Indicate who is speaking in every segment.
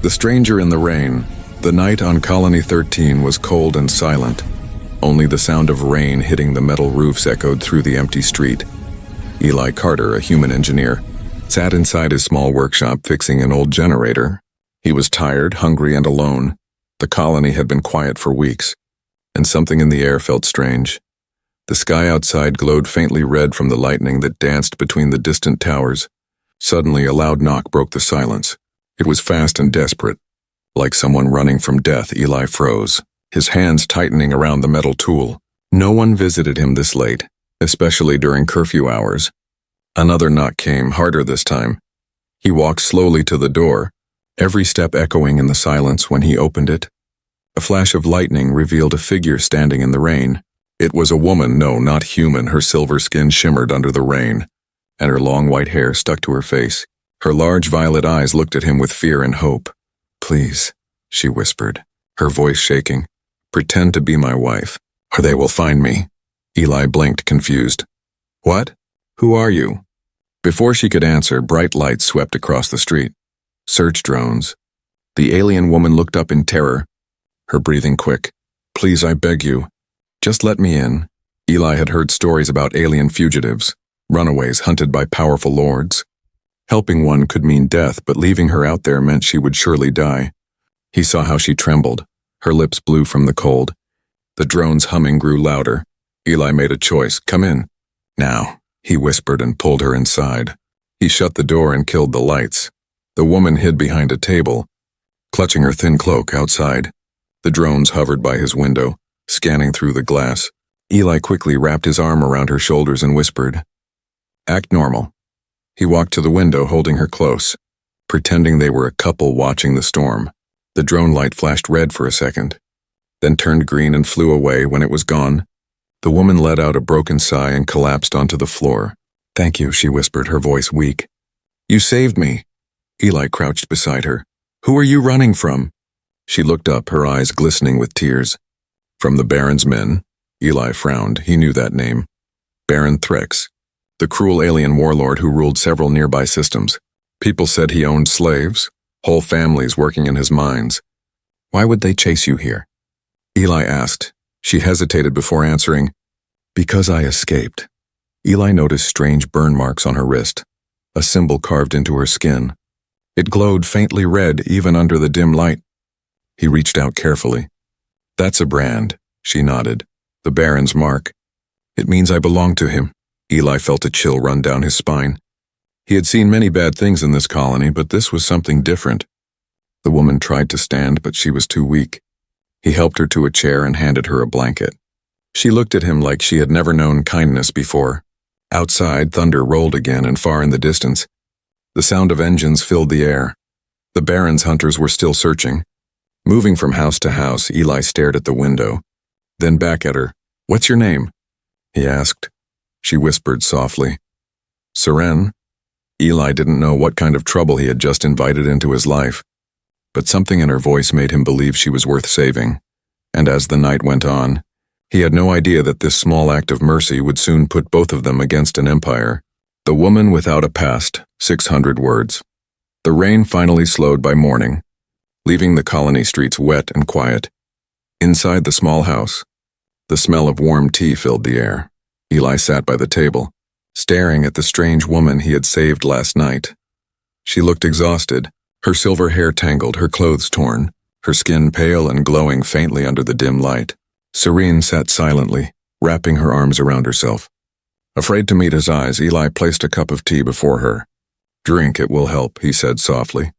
Speaker 1: The Stranger in the Rain. The night on Colony 13 was cold and silent. Only the sound of rain hitting the metal roofs echoed through the empty street. Eli Carter, a human engineer, sat inside his small workshop fixing an old generator. He was tired, hungry, and alone. The colony had been quiet for weeks, and something in the air felt strange. The sky outside glowed faintly red from the lightning that danced between the distant towers. Suddenly, a loud knock broke the silence. It was fast and desperate. Like someone running from death, Eli froze, his hands tightening around the metal tool. No one visited him this late, especially during curfew hours. Another knock came, harder this time. He walked slowly to the door, every step echoing in the silence when he opened it. A flash of lightning revealed a figure standing in the rain. It was a woman, no, not human. Her silver skin shimmered under the rain, and her long white hair stuck to her face. Her large violet eyes looked at him with fear and hope. "Please," she whispered, her voice shaking, "pretend to be my wife, or they will find me." Eli blinked, confused. "What? Who are you?" Before she could answer, bright lights swept across the street. Search drones. The alien woman looked up in terror, her breathing quick. "Please, I beg you. Just let me in." Eli had heard stories about alien fugitives, runaways hunted by powerful lords. Helping one could mean death, but leaving her out there meant she would surely die. He saw how she trembled, her lips blue from the cold. The drone's humming grew louder. Eli made a choice. "Come in." "Now," he whispered and pulled her inside. He shut the door and killed the lights. The woman hid behind a table, clutching her thin cloak outside. The drones hovered by his window, scanning through the glass. Eli quickly wrapped his arm around her shoulders and whispered, "Act normal." He walked to the window, holding her close, pretending they were a couple watching the storm. The drone light flashed red for a second, then turned green and flew away. When it was gone, the woman let out a broken sigh and collapsed onto the floor. "Thank you," she whispered, her voice weak. "You saved me." Eli crouched beside her. "Who are you running from?" She looked up, her eyes glistening with tears. "From the Baron's men." Eli frowned. He knew that name. Baron Threx, the cruel alien warlord who ruled several nearby systems. People said he owned slaves, whole families working in his mines. "Why would they chase you here?" Eli asked. She hesitated before answering, "Because I escaped." Eli noticed strange burn marks on her wrist, a symbol carved into her skin. It glowed faintly red even under the dim light. He reached out carefully. "That's a brand," she nodded. "The Baron's mark. It means I belong to him." Eli felt a chill run down his spine. He had seen many bad things in this colony, but this was something different. The woman tried to stand, but she was too weak. He helped her to a chair and handed her a blanket. She looked at him like she had never known kindness before. Outside, thunder rolled again, and far in the distance, the sound of engines filled the air. The Baron's hunters were still searching. Moving from house to house, Eli stared at the window, then back at her. "What's your name?" he asked. She whispered softly, "Seren." Eli didn't know what kind of trouble he had just invited into his life, but something in her voice made him believe she was worth saving. And as the night went on, he had no idea that this small act of mercy would soon put both of them against an empire. The Woman Without a Past, 600 words. The rain finally slowed by morning, leaving the colony streets wet and quiet. Inside the small house, the smell of warm tea filled the air. Eli sat by the table, staring at the strange woman he had saved last night. She looked exhausted, her silver hair tangled, her clothes torn, her skin pale and glowing faintly under the dim light. Serene sat silently, wrapping her arms around herself. Afraid to meet his eyes, Eli placed a cup of tea before her. "Drink, it will help," he said softly.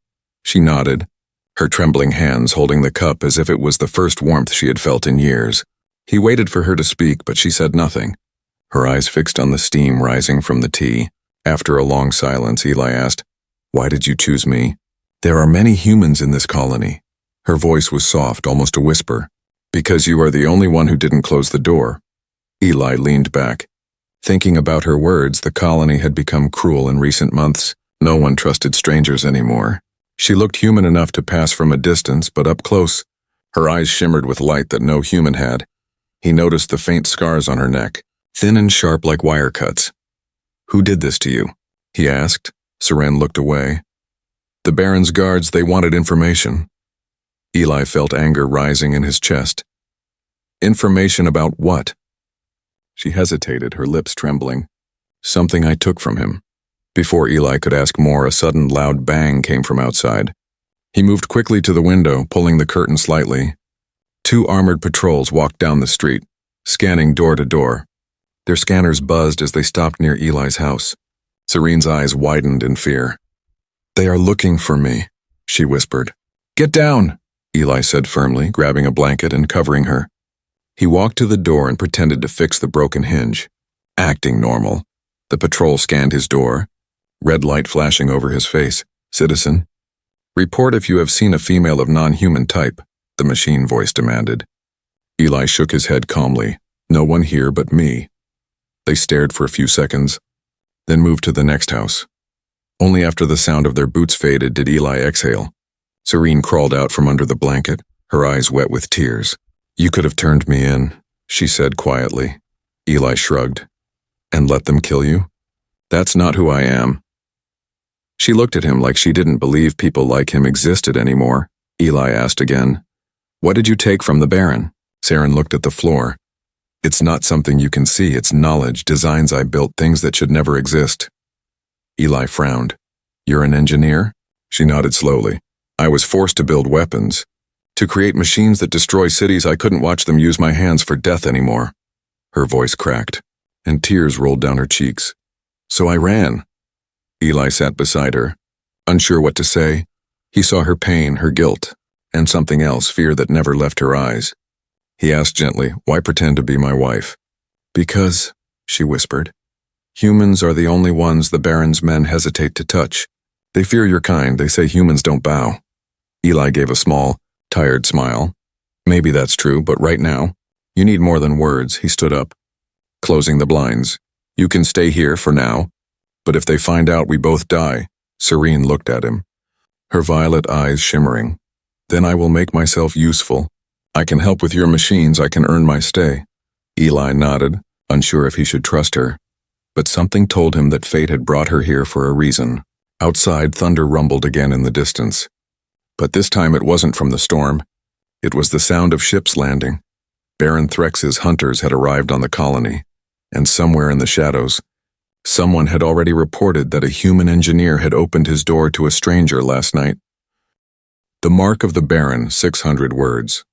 Speaker 1: She nodded, her trembling hands holding the cup as if it was the first warmth she had felt in years. He waited for her to speak, but she said nothing, her eyes fixed on the steam rising from the tea. After a long silence, Eli asked, "Why did you choose me?" "There are many humans in this colony." Her voice was soft, almost a whisper. "Because you are the only one who didn't close the door." Eli leaned back. Thinking about her words, the colony had become cruel in recent months. No one trusted strangers anymore. She looked human enough to pass from a distance, but up close, her eyes shimmered with light that no human had. He noticed the faint scars on her neck, thin and sharp like wire cuts. "Who did this to you?" he asked. Seren looked away. The Baron's guards, they wanted information. Eli felt anger rising in his chest. Information about what? She hesitated, her lips trembling. Something I took from him. Before Eli could ask more, a sudden loud bang came from outside. He moved quickly to the window, pulling the curtain slightly. 2 armored patrols walked down the street, scanning door to door. Their scanners buzzed as they stopped near Eli's house. Serene's eyes widened in fear. "They are looking for me," she whispered. "Get down," Eli said firmly, grabbing a blanket and covering her. He walked to the door and pretended to fix the broken hinge. Acting normal. The patrol scanned his door, red light flashing over his face. "Citizen, report if you have seen a female of non-human type," the machine voice demanded. Eli shook his head calmly. "No one here but me." They stared for a few seconds, then moved to the next house. Only after the sound of their boots faded did Eli exhale. Serene crawled out from under the blanket, her eyes wet with tears. "You could have turned me in," she said quietly. Eli shrugged. "And let them kill you? That's not who I am." She looked at him like she didn't believe people like him existed anymore. Eli asked again, "What did you take from the Baron?" Saren looked at the floor. "It's not something you can see, it's knowledge, designs I built, things that should never exist." Eli frowned. "You're an engineer?" She nodded slowly. "I was forced to build weapons. To create machines that destroy cities, I couldn't watch them use my hands for death anymore." Her voice cracked, and tears rolled down her cheeks. "So I ran." Eli sat beside her, unsure what to say. He saw her pain, her guilt, and something else, fear that never left her eyes. He asked gently, "Why pretend to be my wife?" "Because," she whispered, "humans are the only ones the Baron's men hesitate to touch. They fear your kind, they say humans don't bow." Eli gave a small, tired smile. "Maybe that's true, but right now, you need more than words." He stood up, closing the blinds. "You can stay here for now, but if they find out we both die." Serene looked at him, her violet eyes shimmering. "Then I will make myself useful. I can help with your machines, I can earn my stay." Eli nodded, unsure if he should trust her. But something told him that fate had brought her here for a reason. Outside, thunder rumbled again in the distance. But this time it wasn't from the storm. It was the sound of ships landing. Baron Threx's hunters had arrived on the colony, and somewhere in the shadows, someone had already reported that a human engineer had opened his door to a stranger last night. The mark of the Baron, 600 words.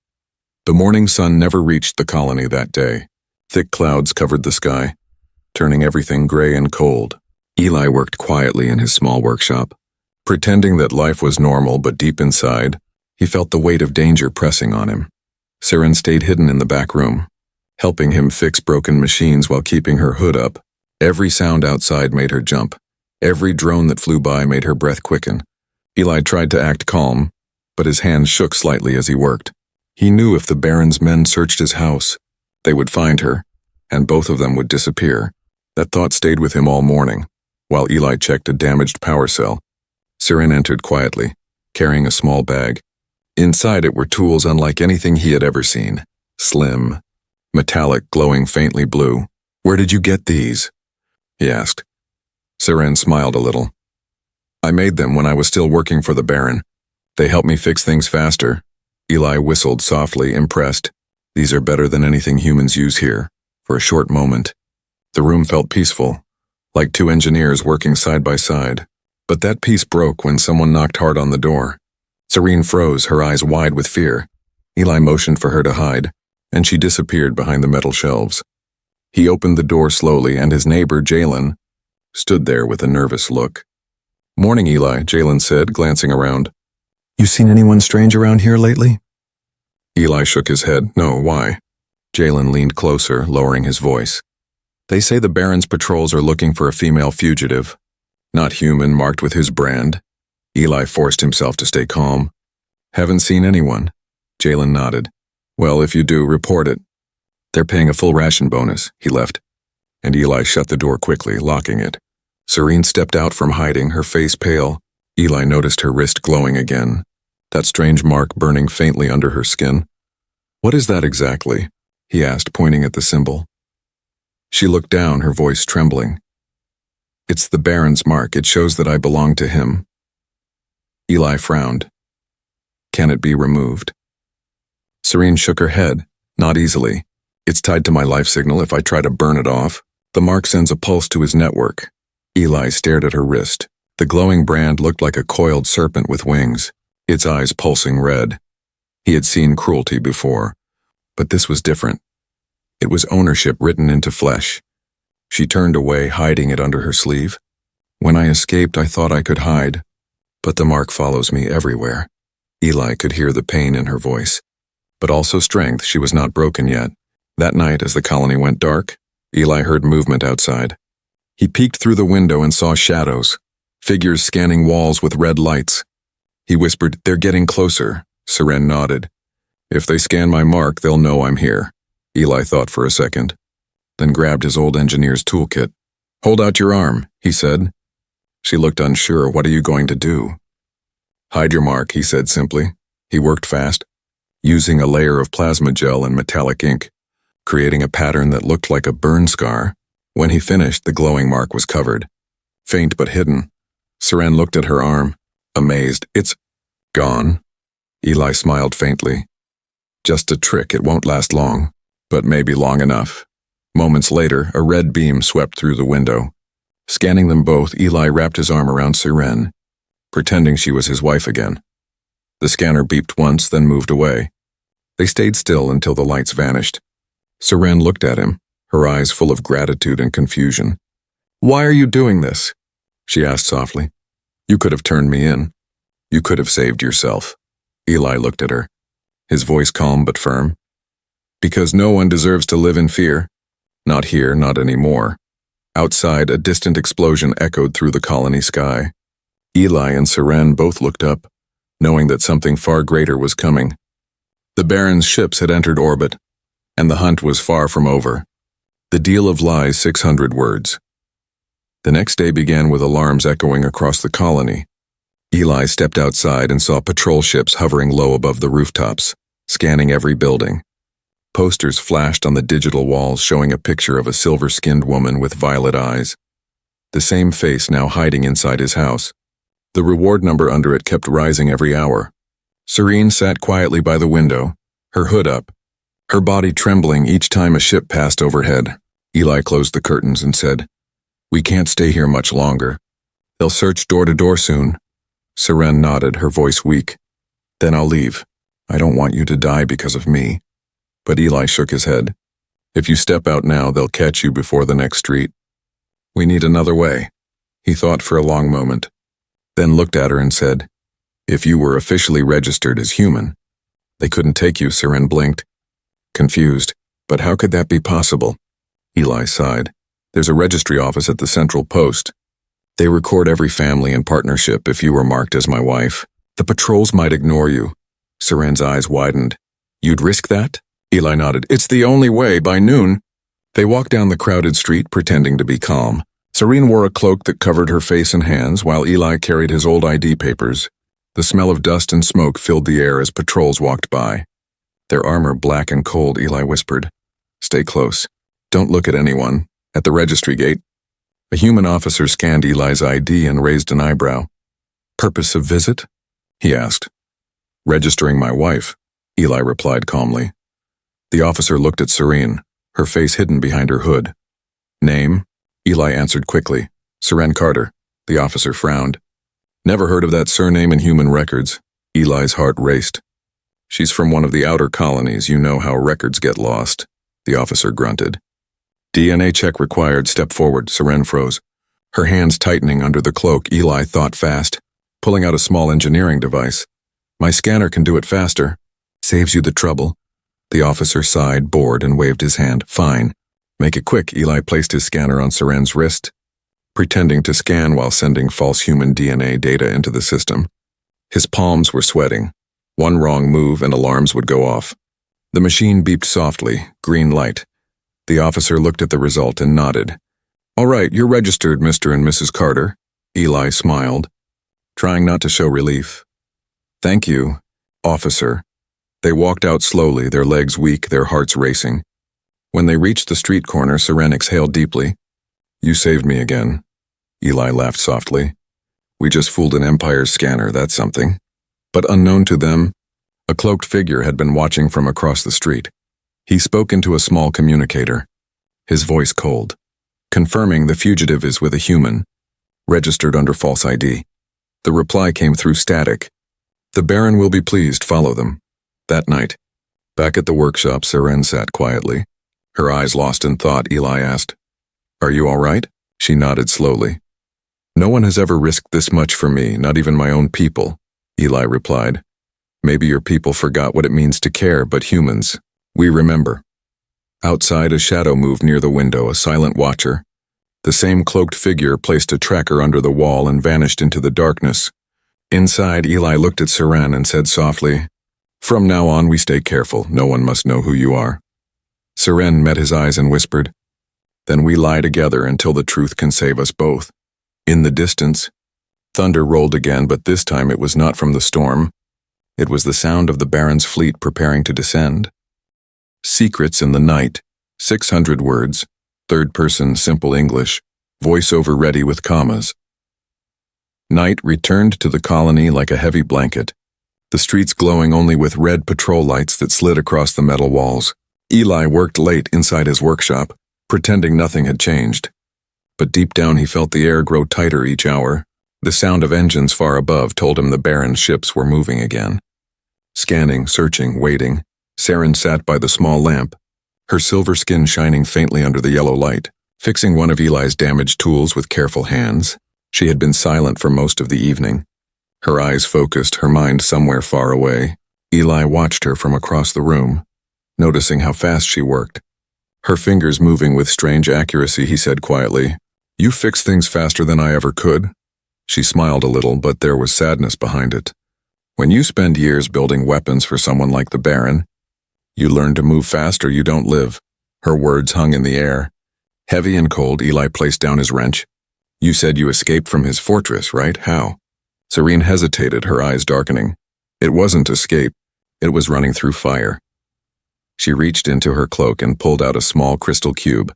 Speaker 1: The morning sun never reached the colony that day. Thick clouds covered the sky, turning everything gray and cold. Eli worked quietly in his small workshop, pretending that life was normal, but deep inside, he felt the weight of danger pressing on him. Saren stayed hidden in the back room, helping him fix broken machines while keeping her hood up. Every sound outside made her jump. Every drone that flew by made her breath quicken. Eli tried to act calm, but his hands shook slightly as he worked. He knew if the Baron's men searched his house, they would find her, and both of them would disappear. That thought stayed with him all morning, while Eli checked a damaged power cell. Saren entered quietly, carrying a small bag. Inside it were tools unlike anything he had ever seen. Slim, metallic, glowing faintly blue. "Where did you get these?" he asked. Saren smiled a little. "I made them when I was still working for the Baron. They helped me fix things faster." Eli whistled softly, impressed. "These are better than anything humans use here." For a short moment, the room felt peaceful, like 2 engineers working side by side. But that peace broke when someone knocked hard on the door. Serene froze, her eyes wide with fear. Eli motioned for her to hide, and she disappeared behind the metal shelves. He opened the door slowly, and his neighbor, Jalen, stood there with a nervous look. "Morning, Eli," Jalen said, glancing around. "You seen anyone strange around here lately?" Eli shook his head. "No, why?" Jalen leaned closer, lowering his voice. "They say the Baron's patrols are looking for a female fugitive. Not human, marked with his brand." Eli forced himself to stay calm. "Haven't seen anyone." Jalen nodded. "Well, if you do, report it. They're paying a full ration bonus." He left, and Eli shut the door quickly, locking it. Serene stepped out from hiding, her face pale. Eli noticed her wrist glowing again, that strange mark burning faintly under her skin. "What is that exactly?" he asked, pointing at the symbol. She looked down, her voice trembling. "It's the Baron's mark. It shows that I belong to him." Eli frowned. Can it be removed? Serene shook her head. Not easily. It's tied to my life signal. If I try to burn it off, the mark sends a pulse to his network. Eli stared at her wrist. The glowing brand looked like a coiled serpent with wings, its eyes pulsing red. He had seen cruelty before, but this was different. It was ownership written into flesh. She turned away, hiding it under her sleeve. When I escaped, I thought I could hide, but the mark follows me everywhere. Eli could hear the pain in her voice, but also strength. She was not broken yet. That night, as the colony went dark, Eli heard movement outside. He peeked through the window and saw shadows, figures scanning walls with red lights. He whispered, "They're getting closer." Seren nodded. "If they scan my mark, they'll know I'm here." Eli thought for a second, then grabbed his old engineer's toolkit. "Hold out your arm," he said. She looked unsure. "What are you going to do?" "Hide your mark," he said simply. He worked fast, using a layer of plasma gel and metallic ink, creating a pattern that looked like a burn scar. When he finished, the glowing mark was covered, faint but hidden. Seren looked at her arm, amazed. "It's gone." Eli smiled faintly. "Just a trick. It won't last long, but maybe long enough." Moments later, a red beam swept through the window. Scanning them both, Eli wrapped his arm around Seren, pretending she was his wife again. The scanner beeped once, then moved away. They stayed still until the lights vanished. Seren looked at him, her eyes full of gratitude and confusion. "Why are you doing this?" she asked softly. "You could have turned me in. You could have saved yourself." Eli looked at her, his voice calm but firm. "Because no one deserves to live in fear. Not here, not anymore." Outside, a distant explosion echoed through the colony sky. Eli and Seren both looked up, knowing that something far greater was coming. The Baron's ships had entered orbit, and the hunt was far from over. The deal of lies, 600 words. The next day began with alarms echoing across the colony. Eli stepped outside and saw patrol ships hovering low above the rooftops, scanning every building. Posters flashed on the digital walls showing a picture of a silver-skinned woman with violet eyes. The same face now hiding inside his house. The reward number under it kept rising every hour. Serene sat quietly by the window, her hood up, her body trembling each time a ship passed overhead. Eli closed the curtains and said, "We can't stay here much longer. They'll search door to door soon." Seren nodded, her voice weak. "Then I'll leave. I don't want you to die because of me." But Eli shook his head. "If you step out now, they'll catch you before the next street. We need another way." He thought for a long moment, then looked at her and said, "If you were officially registered as human, they couldn't take you." Seren blinked, confused. "But how could that be possible?" Eli sighed. "There's a registry office at the central post. They record every family and partnership if you were marked as my wife. The patrols might ignore you." Seren's eyes widened. "You'd risk that?" Eli nodded. "It's the only way. By noon." They walked down the crowded street, pretending to be calm. Serene wore a cloak that covered her face and hands, while Eli carried his old ID papers. The smell of dust and smoke filled the air as patrols walked by. "Their armor black and cold," Eli whispered. "Stay close. Don't look at anyone." At the registry gate, a human officer scanned Eli's ID and raised an eyebrow. "Purpose of visit?" he asked. "Registering my wife," Eli replied calmly. The officer looked at Serene, her face hidden behind her hood. "Name?" Eli answered quickly. "Seren Carter." The officer frowned. "Never heard of that surname in human records." Eli's heart raced. "She's from one of the outer colonies. You know how records get lost." The officer grunted. "DNA check required." "Step forward." Seren froze, her hands tightening under the cloak. Eli thought fast, pulling out a small engineering device. "My scanner can do it faster." "Saves you the trouble." The officer sighed, bored, and waved his hand. "Fine. Make it quick." Eli placed his scanner on Seren's wrist, pretending to scan while sending false human DNA data into the system. His palms were sweating. One wrong move and alarms would go off. The machine beeped softly, green light. The officer looked at the result and nodded. "All right, you're registered, Mr. and Mrs. Carter." Eli smiled, trying not to show relief. "Thank you, officer." They walked out slowly, their legs weak, their hearts racing. When they reached the street corner, Seren exhaled deeply. "You saved me again." Eli laughed softly. We just fooled an Empire's scanner, that's something. But unknown to them, a cloaked figure had been watching from across the street. He spoke into a small communicator, his voice cold, confirming the fugitive is with a human, registered under false ID. The reply came through static. The Baron will be pleased, follow them. That night, back at the workshop, Seren sat quietly. Her eyes lost in thought, Eli asked, "Are you all right?" She nodded slowly. "No one has ever risked this much for me, not even my own people," Eli replied. "Maybe your people forgot what it means to care, but humans, we remember." Outside, a shadow moved near the window, a silent watcher. The same cloaked figure placed a tracker under the wall and vanished into the darkness. Inside, Eli looked at Seren and said softly, "From now on, we stay careful. No one must know who you are." Seren met his eyes and whispered, "Then we lie together until the truth can save us both." In the distance, thunder rolled again, but this time it was not from the storm. It was the sound of the Baron's fleet preparing to descend. Secrets in the night, 600 words, third person simple English, voiceover ready with commas. Night returned to the colony like a heavy blanket, the streets glowing only with red patrol lights that slid across the metal walls. Eli worked late inside his workshop, pretending nothing had changed. But deep down he felt the air grow tighter each hour. The sound of engines far above told him the Baron's ships were moving again. Scanning, searching, waiting, Seren sat by the small lamp, her silver skin shining faintly under the yellow light, fixing one of Eli's damaged tools with careful hands. She had been silent for most of the evening. Her eyes focused, her mind somewhere far away. Eli watched her from across the room, noticing how fast she worked. Her fingers moving with strange accuracy, he said quietly, "You fix things faster than I ever could." She smiled a little, but there was sadness behind it. When you spend years building weapons for someone like the Baron, you learn to move faster, you don't live. Her words hung in the air. Heavy and cold, Eli placed down his wrench. "You said you escaped from his fortress, right? How?" Serene hesitated, her eyes darkening. It wasn't escape. It was running through fire. She reached into her cloak and pulled out a small crystal cube.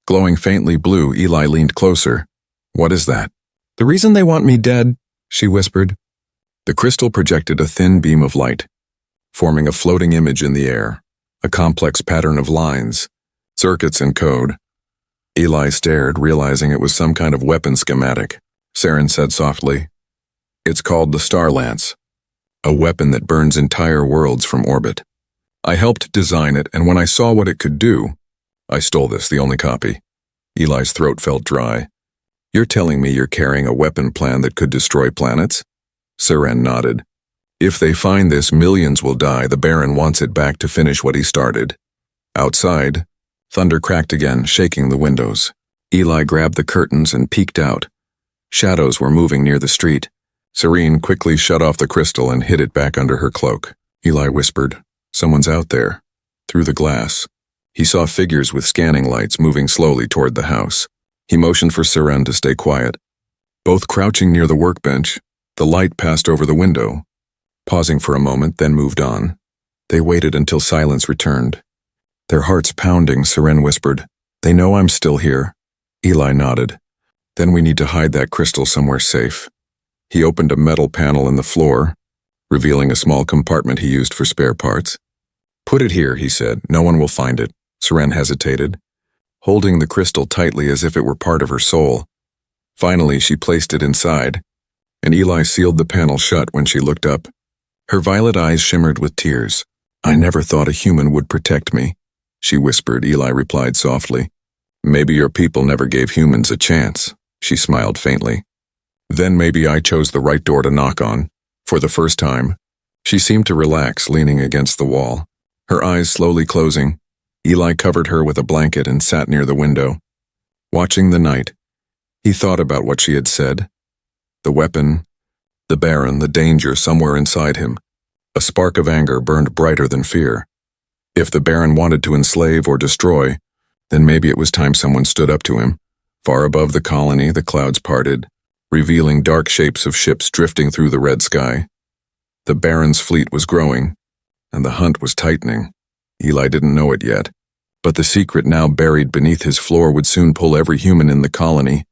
Speaker 1: Glowing faintly blue, Eli leaned closer. "What is that?" "The reason they want me dead," she whispered. The crystal projected a thin beam of light, forming a floating image in the air, a complex pattern of lines, circuits and code. Eli stared, realizing it was some kind of weapon schematic. Seren said softly, "It's called the Star Lance, a weapon that burns entire worlds from orbit. I helped design it, and when I saw what it could do, I stole this, the only copy." Eli's throat felt dry. "You're telling me you're carrying a weapon plan that could destroy planets?" Seren nodded. "If they find this, millions will die. The Baron wants it back to finish what he started." Outside, thunder cracked again, shaking the windows. Eli grabbed the curtains and peeked out. Shadows were moving near the street. Serene quickly shut off the crystal and hid it back under her cloak. Eli whispered, "Someone's out there." Through the glass, he saw figures with scanning lights moving slowly toward the house. He motioned for Seren to stay quiet. Both crouching near the workbench, the light passed over the window, pausing for a moment, then moved on. They waited until silence returned. Their hearts pounding, Seren whispered, "They know I'm still here." Eli nodded. "Then we need to hide that crystal somewhere safe." He opened a metal panel in the floor, revealing a small compartment he used for spare parts. "Put it here," he said. "No one will find it." Seren hesitated, holding the crystal tightly as if it were part of her soul. Finally, she placed it inside, and Eli sealed the panel shut when she looked up. Her violet eyes shimmered with tears. "I never thought a human would protect me," she whispered. Eli replied softly, "Maybe your people never gave humans a chance." She smiled faintly. "Then maybe I chose the right door to knock on." For the first time, she seemed to relax, leaning against the wall, her eyes slowly closing. Eli covered her with a blanket and sat near the window. Watching the night, he thought about what she had said. The weapon, the Baron, the danger somewhere inside him. A spark of anger burned brighter than fear. If the Baron wanted to enslave or destroy, then maybe it was time someone stood up to him. Far above the colony, the clouds parted, revealing dark shapes of ships drifting through the red sky. The Baron's fleet was growing, and the hunt was tightening. Eli didn't know it yet, but the secret now buried beneath his floor would soon pull every human in the colony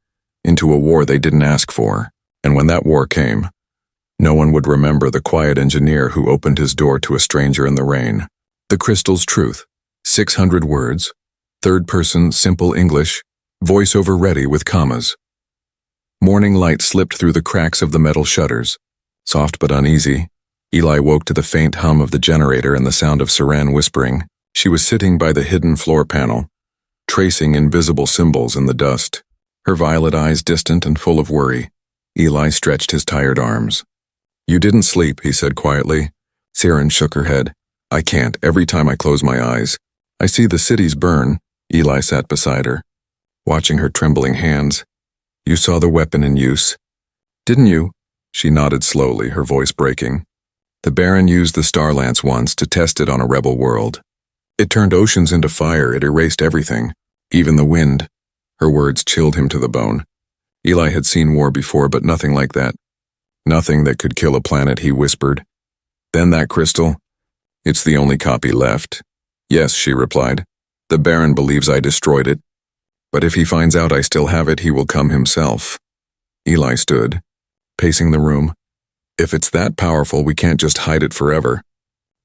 Speaker 1: into a war they didn't ask for. And when that war came, no one would remember the quiet engineer who opened his door to a stranger in the rain. The crystal's truth. 600 words. Third person, simple English. Voiceover ready with commas. Morning light slipped through the cracks of the metal shutters. Soft but uneasy, Eli woke to the faint hum of the generator and the sound of Saran whispering. She was sitting by the hidden floor panel, tracing invisible symbols in the dust. Her violet eyes distant and full of worry. Eli stretched his tired arms. "You didn't sleep," he said quietly. Saran shook her head. "I can't. Every time I close my eyes, I see the cities burn." Eli sat beside her, watching her trembling hands. "You saw the weapon in use, didn't you?" She nodded slowly, her voice breaking. "The Baron used the star lance once to test it on a rebel world. It turned oceans into fire, it erased everything, even the wind." Her words chilled him to the bone. Eli had seen war before, but nothing like that. "Nothing that could kill a planet," he whispered. "Then that crystal? It's the only copy left." "Yes," she replied. "The Baron believes I destroyed it. But if he finds out I still have it, he will come himself." Eli stood, pacing the room. "If it's that powerful, we can't just hide it forever."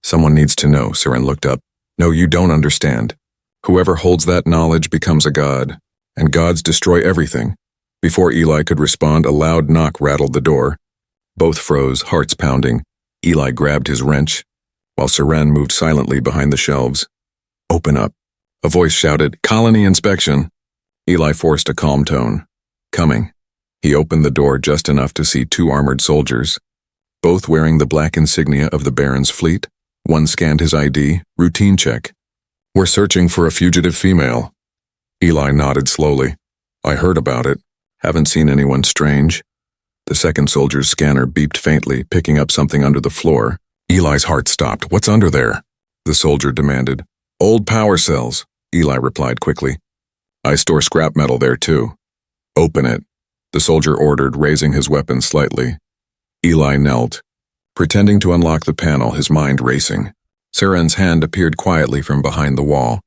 Speaker 1: "Someone needs to know." Saran looked up. "No, you don't understand. Whoever holds that knowledge becomes a god, and gods destroy everything." Before Eli could respond, a loud knock rattled the door. Both froze, hearts pounding. Eli grabbed his wrench, while Saran moved silently behind the shelves. "Open up." A voice shouted, "Colony inspection." Eli forced a calm tone. "Coming." He opened the door just enough to see two armored soldiers, both wearing the black insignia of the Baron's fleet. One scanned his ID, routine check. "We're searching for a fugitive female." Eli nodded slowly. "I heard about it. Haven't seen anyone strange." The second soldier's scanner beeped faintly, picking up something under the floor. Eli's heart stopped. "What's under there?" the soldier demanded. "Old power cells," Eli replied quickly. "I store scrap metal there too." "Open it," the soldier ordered, raising his weapon slightly. Eli knelt, pretending to unlock the panel, his mind racing. Saran's hand appeared quietly from behind the wall.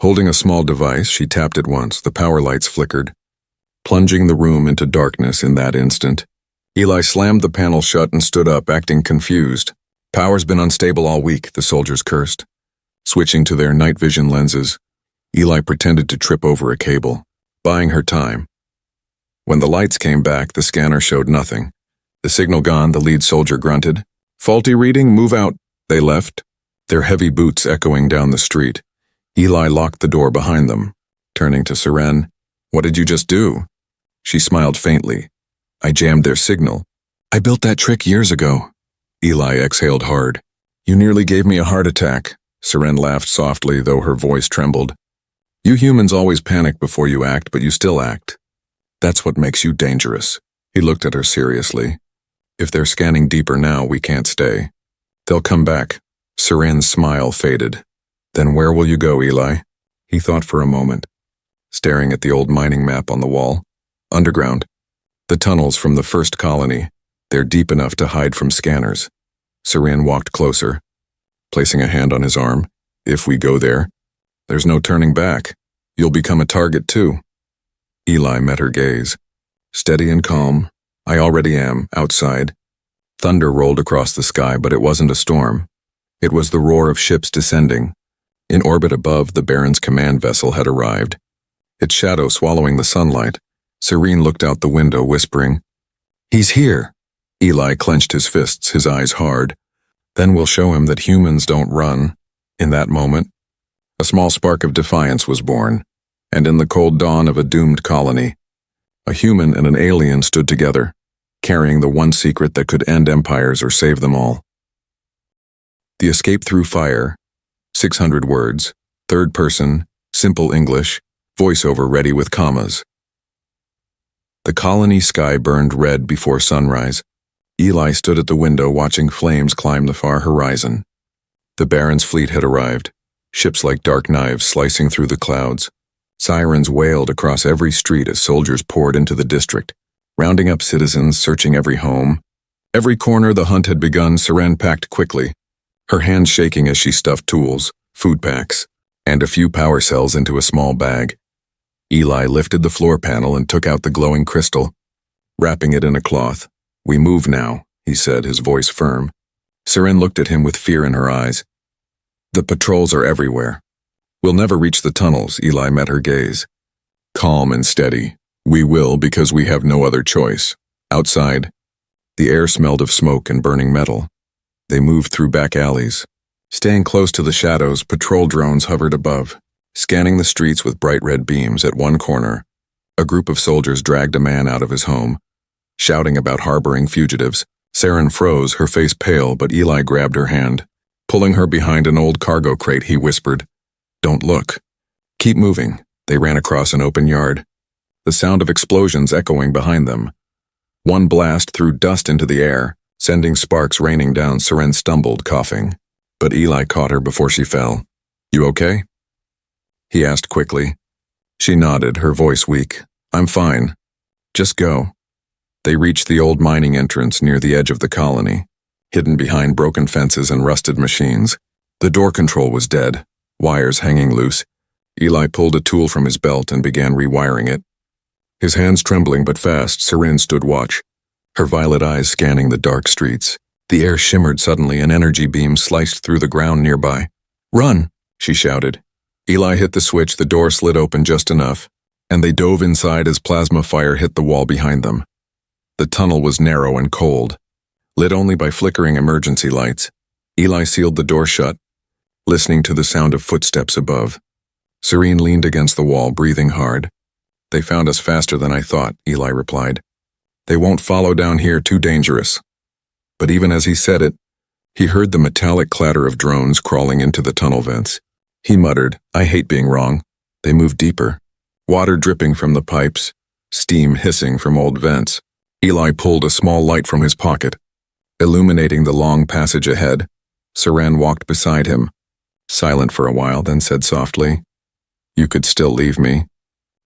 Speaker 1: Holding a small device, she tapped it once. The power lights flickered, plunging the room into darkness in that instant. Eli slammed the panel shut and stood up, acting confused. "Power's been unstable all week," the soldiers cursed. Switching to their night vision lenses, Eli pretended to trip over a cable, buying her time. When the lights came back, the scanner showed nothing. "The signal gone," the lead soldier grunted. "Faulty reading, move out." They left, their heavy boots echoing down the street. Eli locked the door behind them, turning to Saran. "What did you just do?" She smiled faintly. "I jammed their signal. I built that trick years ago." Eli exhaled hard. "You nearly gave me a heart attack." Saran laughed softly, though her voice trembled. "You humans always panic before you act, but you still act. That's what makes you dangerous." He looked at her seriously. "If they're scanning deeper now, we can't stay. They'll come back." Saran's smile faded. "Then where will you go, Eli?" He thought for a moment, staring at the old mining map on the wall. "Underground. The tunnels from the first colony. They're deep enough to hide from scanners." Saran walked closer, placing a hand on his arm. "If we go there, there's no turning back. You'll become a target too." Eli met her gaze. "Steady and calm. I already am, outside." Thunder rolled across the sky, but it wasn't a storm. It was the roar of ships descending. In orbit above, the Baron's command vessel had arrived, its shadow swallowing the sunlight. Serene looked out the window, whispering, "He's here." Eli clenched his fists, his eyes hard. "Then we'll show him that humans don't run." In that moment, a small spark of defiance was born, and in the cold dawn of a doomed colony, a human and an alien stood together, carrying the one secret that could end empires or save them all. The escape through fire, 600 words, third person, simple English, voiceover ready with commas. The colony sky burned red before sunrise. Eli stood at the window watching flames climb the far horizon. The Baron's fleet had arrived, ships like dark knives slicing through the clouds. Sirens wailed across every street as soldiers poured into the district, rounding up citizens, searching every home. Every corner the hunt had begun. Saran packed quickly, her hands shaking as she stuffed tools, food packs, and a few power cells into a small bag. Eli lifted the floor panel and took out the glowing crystal. wrapping it in a cloth. "We move now," he said, his voice firm. Seren looked at him with fear in her eyes. "The patrols are everywhere. We'll never reach the tunnels," Eli met her gaze. Calm and steady. "We will because we have no other choice." Outside, the air smelled of smoke and burning metal. They moved through back alleys. Staying close to the shadows, patrol drones hovered above, scanning the streets with bright red beams. At one corner, a group of soldiers dragged a man out of his home, shouting about harboring fugitives. Seren froze, her face pale, but Eli grabbed her hand. Pulling her behind an old cargo crate, he whispered, "Don't look. Keep moving." They ran across an open yard, the sound of explosions echoing behind them. One blast threw dust into the air, sending sparks raining down. Seren stumbled, coughing, but Eli caught her before she fell. "You okay?" he asked quickly. She nodded, her voice weak. "I'm fine. Just go." They reached the old mining entrance near the edge of the colony, hidden behind broken fences and rusted machines. The door control was dead, wires hanging loose. Eli pulled a tool from his belt and began rewiring it. His hands trembling but fast, Seren stood watch, her violet eyes scanning the dark streets. The air shimmered suddenly, an energy beam sliced through the ground nearby. "Run!" she shouted. Eli hit the switch, the door slid open just enough, and they dove inside as plasma fire hit the wall behind them. The tunnel was narrow and cold, lit only by flickering emergency lights. Eli sealed the door shut, listening to the sound of footsteps above. Seren leaned against the wall, breathing hard. "They found us faster than I thought," Eli replied. "They won't follow down here, too dangerous." But even as he said it, he heard the metallic clatter of drones crawling into the tunnel vents. He muttered, "I hate being wrong." They moved deeper, water dripping from the pipes, steam hissing from old vents. Eli pulled a small light from his pocket, illuminating the long passage ahead. Seren walked beside him, silent for a while, then said softly, "You could still leave me."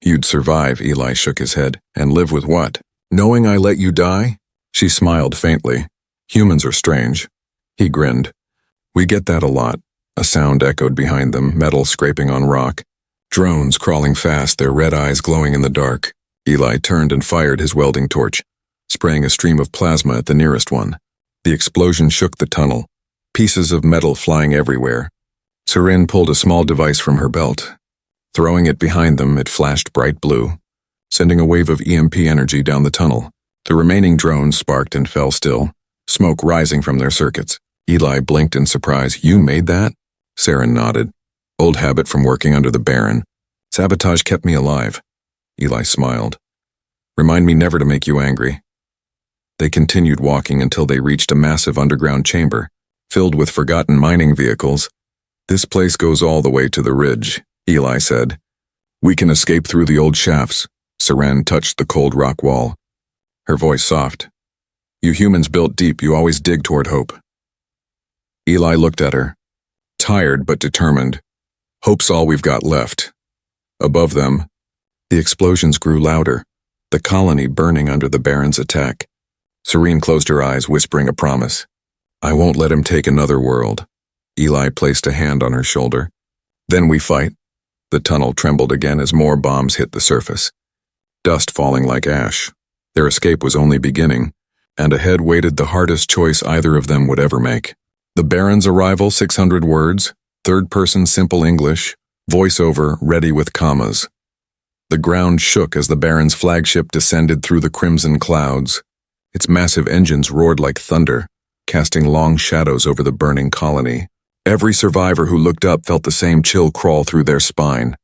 Speaker 1: "You'd survive," Eli shook his head. "And live with what? Knowing I let you die?" She smiled faintly. "Humans are strange." He grinned. "We get that a lot." A sound echoed behind them, metal scraping on rock. Drones crawling fast, their red eyes glowing in the dark. Eli turned and fired his welding torch, spraying a stream of plasma at the nearest one. The explosion shook the tunnel, pieces of metal flying everywhere. Seren pulled a small device from her belt. Throwing it behind them, it flashed bright blue, sending a wave of EMP energy down the tunnel. The remaining drones sparked and fell still, smoke rising from their circuits. Eli blinked in surprise. "You made that?" Seren nodded. "Old habit from working under the Baron. Sabotage kept me alive." Eli smiled. "Remind me never to make you angry." They continued walking until they reached a massive underground chamber, filled with forgotten mining vehicles. "This place goes all the way to the ridge," Eli said. "We can escape through the old shafts." Seren touched the cold rock wall, her voice soft. "You humans built deep, you always dig toward hope." Eli looked at her, tired but determined. "Hope's all we've got left." Above them, the explosions grew louder, the colony burning under the Baron's attack. Seren closed her eyes, whispering a promise. "I won't let him take another world." Eli placed a hand on her shoulder. "Then we fight." The tunnel trembled again as more bombs hit the surface, dust falling like ash. Their escape was only beginning, and ahead waited the hardest choice either of them would ever make. The Baron's arrival, 600 words, third-person simple English, voiceover ready with commas. The ground shook as the Baron's flagship descended through the crimson clouds. Its massive engines roared like thunder, casting long shadows over the burning colony. Every survivor who looked up felt the same chill crawl through their spine.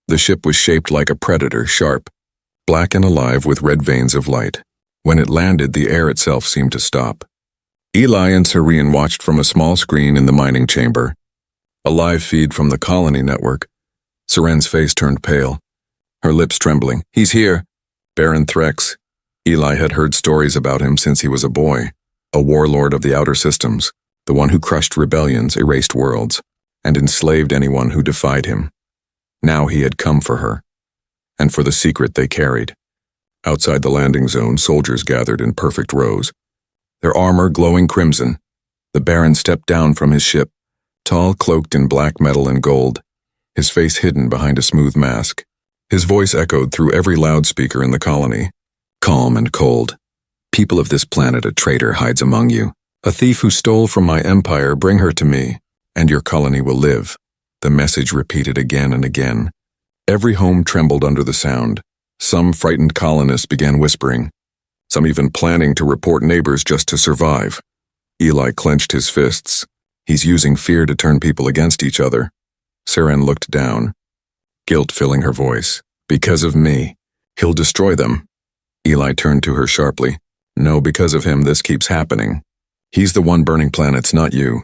Speaker 1: The ship was shaped like a predator, sharp, black and alive with red veins of light. When it landed, the air itself seemed to stop. Eli and Seren watched from a small screen in the mining chamber, a live feed from the colony network. Seren's face turned pale, her lips trembling. "He's here." Baron Threx. Eli had heard stories about him since he was a boy, a warlord of the outer systems, the one who crushed rebellions, erased worlds, and enslaved anyone who defied him. Now he had come for her, and for the secret they carried. Outside the landing zone, soldiers gathered in perfect rows, their armor glowing crimson. The Baron stepped down from his ship, tall, cloaked in black metal and gold, his face hidden behind a smooth mask. His voice echoed through every loudspeaker in the colony. calm and cold. People of this planet, a traitor hides among you. A thief who stole from my empire, bring her to me, and your colony will live. The message repeated again and again. Every home trembled under the sound. Some frightened colonists began whispering, some even planning to report neighbors just to survive. Eli clenched his fists. He's using fear to turn people against each other. Seren looked down, guilt filling her voice. Because of me, he'll destroy them. Eli turned to her sharply. No, because of him, this keeps happening. He's the one burning planets, not you.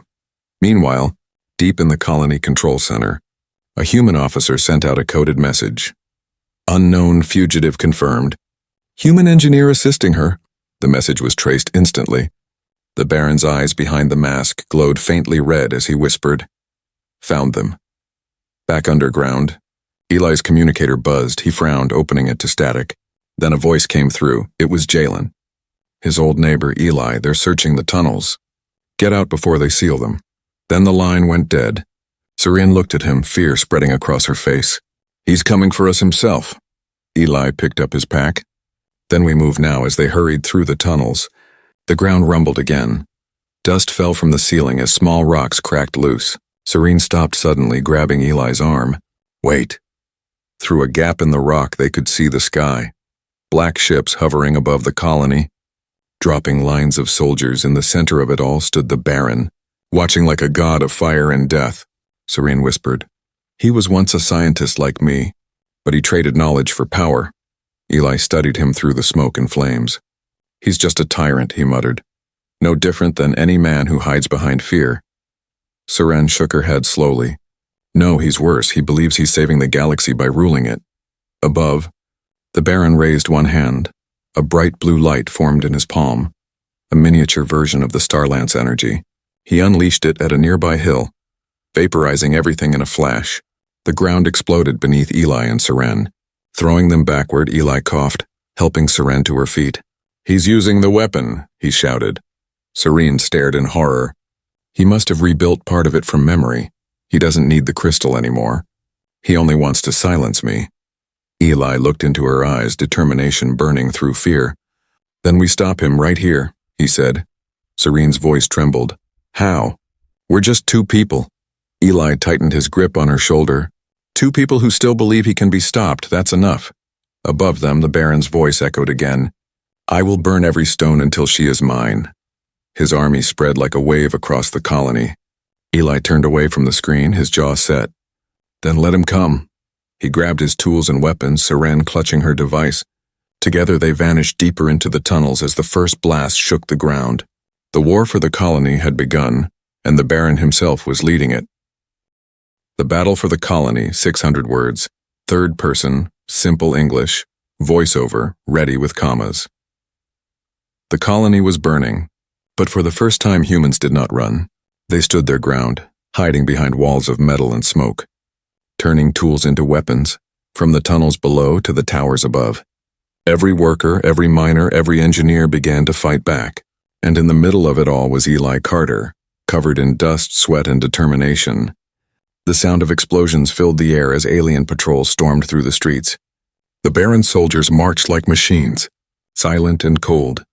Speaker 1: Meanwhile, deep in the colony control center, a human officer sent out a coded message. Unknown fugitive confirmed. Human engineer assisting her. The message was traced instantly. The Baron's eyes behind the mask glowed faintly red as he whispered, Found them. Back underground, Eli's communicator buzzed. He frowned, opening it to static. Then a voice came through. It was Jalen. His old neighbor, Eli. They're searching the tunnels. Get out before they seal them. Then the line went dead. Seren looked at him, fear spreading across her face. He's coming for us himself. Eli picked up his pack. Then we move now as they hurried through the tunnels. The ground rumbled again. Dust fell from the ceiling as small rocks cracked loose. Seren stopped suddenly, grabbing Eli's arm. Wait. Through a gap in the rock, they could see the sky. Black ships hovering above the colony. Dropping lines of soldiers, in the center of it all stood the Baron, watching like a god of fire and death. Seren whispered. He was once a scientist like me, but he traded knowledge for power. Eli studied him through the smoke and flames. He's just a tyrant, he muttered. No different than any man who hides behind fear. Seren shook her head slowly. No, he's worse. He believes he's saving the galaxy by ruling it. Above, the Baron raised one hand. A bright blue light formed in his palm, a miniature version of the Starlance energy. He unleashed it at a nearby hill, vaporizing everything in a flash. The ground exploded beneath Eli and Seren. Throwing them backward, Eli coughed, helping Seren to her feet. He's using the weapon, he shouted. Seren stared in horror. He must have rebuilt part of it from memory. He doesn't need the crystal anymore. He only wants to silence me. Eli looked into her eyes, determination burning through fear. Then we stop him right here, he said. Seren's voice trembled. How? We're just two people. Eli tightened his grip on her shoulder. Two people who still believe he can be stopped, that's enough. Above them, the Baron's voice echoed again. I will burn every stone until she is mine. His army spread like a wave across the colony. Eli turned away from the screen, his jaw set. Then let him come. He grabbed his tools and weapons, Seren clutching her device. Together they vanished deeper into the tunnels as the first blast shook the ground. The war for the colony had begun, and the Baron himself was leading it. The battle for the colony, 600 words, third person, simple English, voiceover, ready with commas. The colony was burning, but for the first time humans did not run. They stood their ground, hiding behind walls of metal and smoke, turning tools into weapons, from the tunnels below to the towers above. Every worker, every miner, every engineer began to fight back, and in the middle of it all was Eli Carter, covered in dust, sweat, and determination. The sound of explosions filled the air as alien patrols stormed through the streets. The Baron's soldiers marched like machines, silent and cold,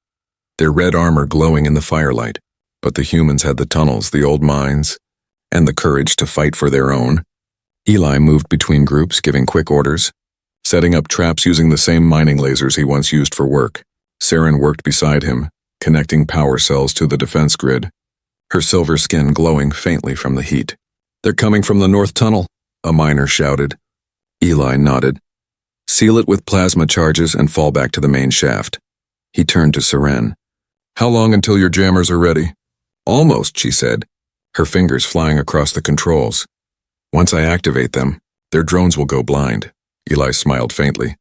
Speaker 1: their red armor glowing in the firelight. But the humans had the tunnels, the old mines, and the courage to fight for their own. Eli moved between groups, giving quick orders, setting up traps using the same mining lasers he once used for work. Seren worked beside him, connecting power cells to the defense grid, her silver skin glowing faintly from the heat. They're coming from the north tunnel, a miner shouted. Eli nodded. Seal it with plasma charges and fall back to the main shaft. He turned to Seren. How long until your jammers are ready? Almost, she said, her fingers flying across the controls. Once I activate them, their drones will go blind. Eli smiled faintly.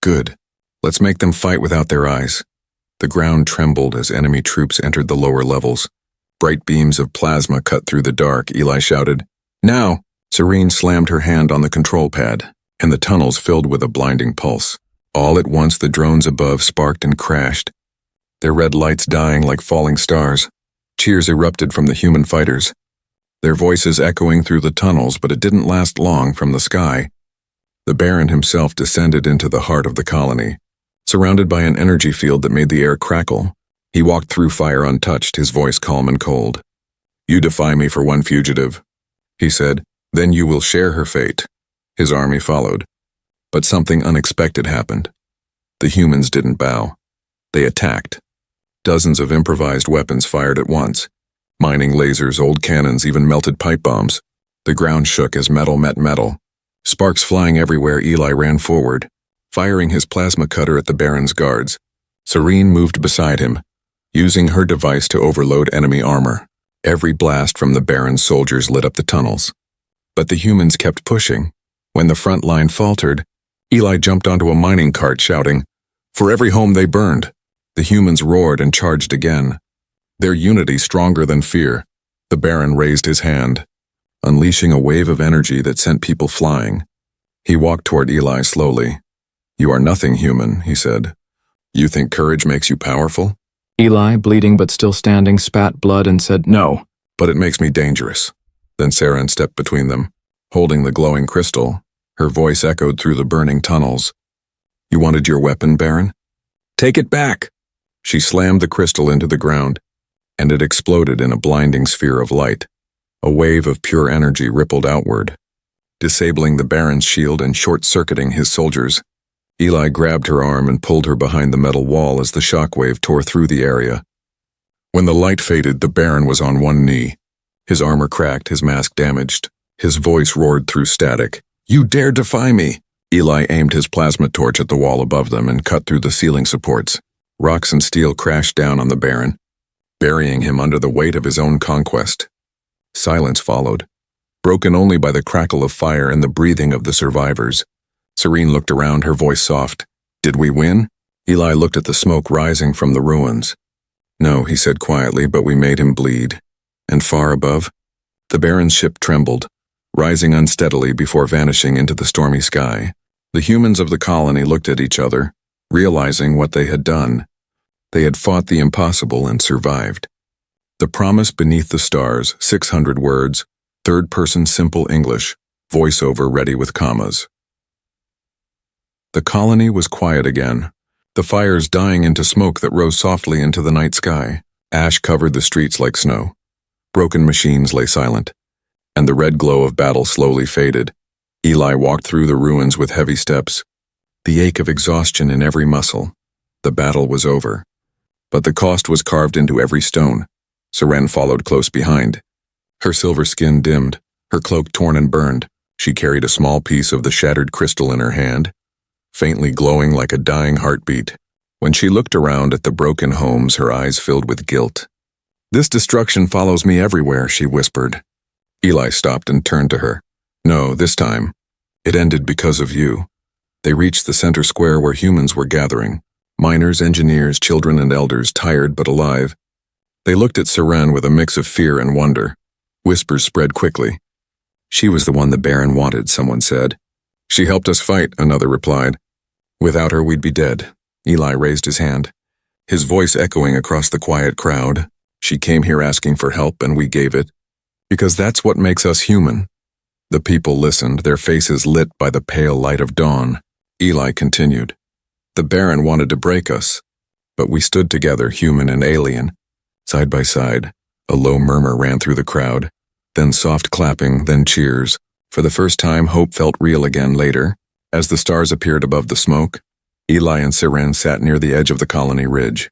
Speaker 1: Good. Let's make them fight without their eyes. The ground trembled as enemy troops entered the lower levels. Bright beams of plasma cut through the dark, Eli shouted. Now! Seren slammed her hand on the control pad, and the tunnels filled with a blinding pulse. All at once the drones above sparked and crashed, their red lights dying like falling stars. Cheers erupted from the human fighters, their voices echoing through the tunnels, but it didn't last long. From the sky, the Baron himself descended into the heart of the colony. surrounded by an energy field that made the air crackle. He walked through fire untouched, his voice calm and cold. "You defy me for one fugitive," he said, "then you will share her fate." His army followed. But something unexpected happened. The humans didn't bow. They attacked. Dozens of improvised weapons fired at once. Mining lasers, old cannons, even melted pipe bombs. The ground shook as metal met metal. Sparks flying everywhere, Eli ran forward, firing his plasma cutter at the Baron's guards. Serene moved beside him, using her device to overload enemy armor. Every blast from the Baron's soldiers lit up the tunnels. But the humans kept pushing. When the front line faltered, Eli jumped onto a mining cart shouting, "For every home they burned!" The humans roared and charged again. Their unity stronger than fear. The Baron raised his hand, unleashing a wave of energy that sent people flying. He walked toward Eli slowly. "You are nothing human," he said. "You think courage makes you powerful?"
Speaker 2: Eli, bleeding but still standing, spat blood and said, "No."
Speaker 1: "But it makes me dangerous." Then Saren stepped between them, holding the glowing crystal. Her voice echoed through the burning tunnels. "You wanted your weapon, Baron? Take it back!" She slammed the crystal into the ground, and it exploded in a blinding sphere of light. A wave of pure energy rippled outward, disabling the Baron's shield and short-circuiting his soldiers. Eli grabbed her arm and pulled her behind the metal wall as the shockwave tore through the area. When the light faded, the Baron was on one knee. His armor cracked, his mask damaged. His voice roared through static. "You dare defy me!" Eli aimed his plasma torch at the wall above them and cut through the ceiling supports. Rocks and steel crashed down on the Baron, burying him under the weight of his own conquest. Silence followed, broken only by the crackle of fire and the breathing of the survivors. Serene looked around, her voice soft. "Did we win?" Eli looked at the smoke rising from the ruins. "No," he said quietly, "but we made him bleed." And far above, the Baron's ship trembled, rising unsteadily before vanishing into the stormy sky. The humans of the colony looked at each other, realizing what they had done. They had fought the impossible and survived. The promise beneath the stars, 600 words, third-person simple English, voiceover ready with commas. The colony was quiet again, the fires dying into smoke that rose softly into the night sky. Ash covered the streets like snow. Broken machines lay silent, and the red glow of battle slowly faded. Eli walked through the ruins with heavy steps, the ache of exhaustion in every muscle. The battle was over, but the cost was carved into every stone. Seren followed close behind. Her silver skin dimmed, her cloak torn and burned. She carried a small piece of the shattered crystal in her hand, faintly glowing like a dying heartbeat. When she looked around at the broken homes, her eyes filled with guilt. "This destruction follows me everywhere," she whispered. Eli stopped and turned to her. "No, this time. It ended because of you." They reached the center square where humans were gathering. Miners, engineers, children, and elders, tired but alive. They looked at Seren with a mix of fear and wonder. Whispers spread quickly. "She was the one the Baron wanted," someone said. "She helped us fight," another replied. "Without her, we'd be dead." Eli raised his hand, his voice echoing across the quiet crowd. "She came here asking for help, and we gave it. Because that's what makes us human." The people listened, their faces lit by the pale light of dawn. Eli continued. "The Baron wanted to break us, but we stood together, human and alien, side by side." A low murmur ran through the crowd, then soft clapping, then cheers. For the first time, hope felt real again later. As the stars appeared above the smoke, Eli and Seren sat near the edge of the colony ridge.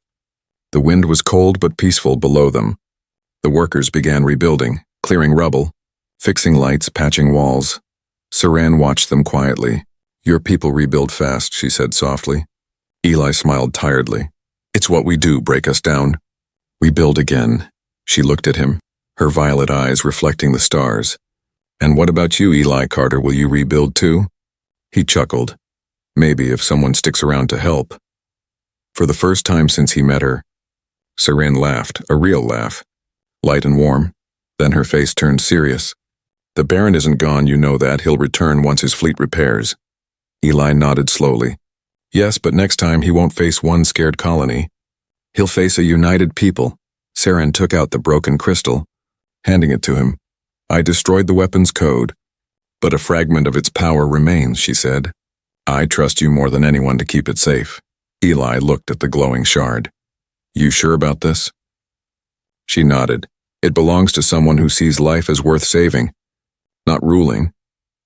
Speaker 1: The wind was cold but peaceful below them. The workers began rebuilding, clearing rubble, fixing lights, patching walls. Seren watched them quietly. "Your people rebuild fast," she said softly. Eli smiled tiredly. "It's what we do, break us down. We build again." She looked at him, her violet eyes reflecting the stars. "And what about you, Eli Carter? Will you rebuild too?" He chuckled. "Maybe, if someone sticks around to help." For the first time since he met her, Seren laughed, a real laugh, light and warm. Then her face turned serious. "The Baron isn't gone, you know that. He'll return once his fleet repairs." Eli nodded slowly. "Yes, but next time he won't face one scared colony. He'll face a united people." Seren took out the broken crystal, handing it to him. "I destroyed the weapon's code, but a fragment of its power remains," she said. "I trust you more than anyone to keep it safe." Eli looked at the glowing shard. You sure about this? She nodded. It belongs to someone who sees life as worth saving, not ruling.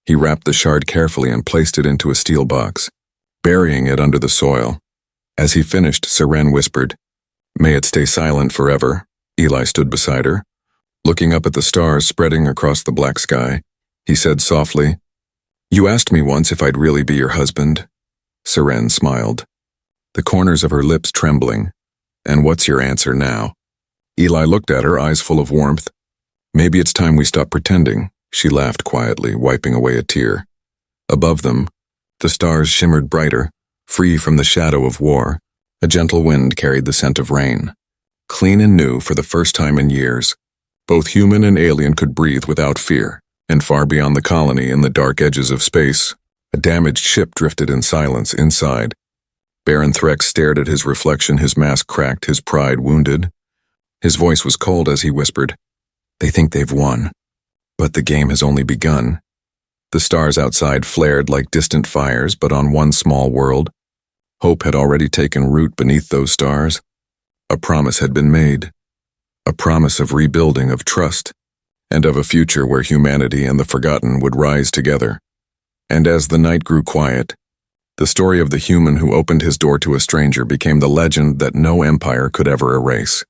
Speaker 1: He wrapped the shard carefully and placed it into a steel box, burying it under the soil. As he finished, Seren whispered, "May it stay silent forever." Eli stood beside her, looking up at the stars spreading across the black sky. He said softly, "You asked me once if I'd really be your husband." Seren smiled, the corners of her lips trembling. "And what's your answer now?" Eli looked at her, eyes full of warmth. "Maybe it's time we stop pretending," she laughed quietly, wiping away a tear. Above them, the stars shimmered brighter, free from the shadow of war. A gentle wind carried the scent of rain. Clean and new for the first time in years, both human and alien could breathe without fear. And far beyond the colony, in the dark edges of space, a damaged ship drifted in silence inside. Baron Threx stared at his reflection, his mask cracked, his pride wounded. His voice was cold as he whispered, "They think they've won, but the game has only begun." The stars outside flared like distant fires, but on one small world, hope had already taken root beneath those stars. A promise had been made, a promise of rebuilding, of trust, and of a future where humanity and the forgotten would rise together. And as the night grew quiet, the story of the human who opened his door to a stranger became the legend that no empire could ever erase.